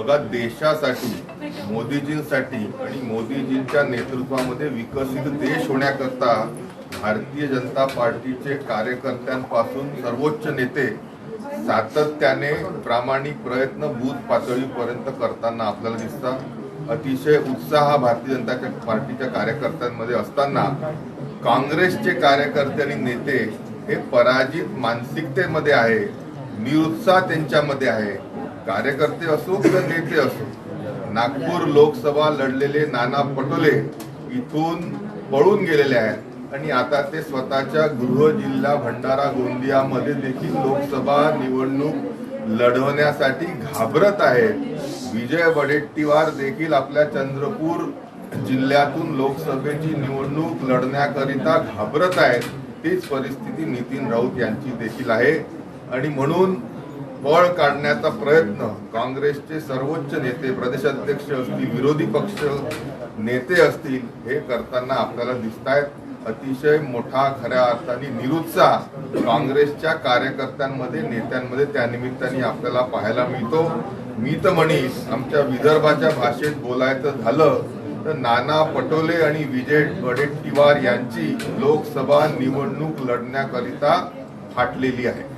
बघा, देशासाठी, मोदीजींसाठी आणि मोदीजींच्या नेतृत्वामध्ये विकसित देश होण्याकरता भारतीय जनता पार्टीचे कार्यकर्त्यांपासून सर्वोच्च नेते सातत्याने प्रामाणिक प्रयत्न बूथ पातळीपर्यंत करताना आपल्याला दिसतात। अतिशय उत्साह भारतीय जनता पार्टीच्या कार्यकर्त्यांमध्ये असताना काँग्रेसचे कार्यकर्ते आणि नेते हे पराजित मानसिकतेमध्ये आहे, निरुत्साह त्यांच्यामध्ये आहे। कार्यकर्ते असो किंवा नेते असो, नागपूर लोकसभा लढलेले नाना पटोले इथून पळून गेलेले आहेत आणि आता ते स्वतःच्या गृह जिल्हा भंडारा गोंदियामध्ये देखील लोकसभा निवडणूक लढवण्यासाठी घाबरत आहेत। विजय वडेट्टीवार देखील आपल्या चंद्रपूर जिल्ह्यातून लोकसभेची निवडणूक लढण्याकरिता घाबरत आहेत। तीच परिस्थिती नितीन राऊत यांची देखील आहे आणि म्हणून पळ काढण्याचा प्रयत्न काँग्रेसचे सर्वोच्च नेते, प्रदेशाध्यक्ष असतील, विरोधी पक्ष नेते असतील, हे करताना आपल्याला दिसतायत। अतिशय मोठा खऱ्या अर्थाने निरुत्साह काँग्रेसच्या कार्यकर्त्यांमध्ये, नेत्यांमध्ये त्या निमित्ताने आपल्याला पाहायला मिळतो। मी तर म्हणीन, आमच्या विदर्भाच्या भाषेत बोलायचं झालं तर नाना पटोले आणि विजय वडेट्टीवार यांची लोकसभा निवडणूक लढण्याकरिता फाटलेली आहे।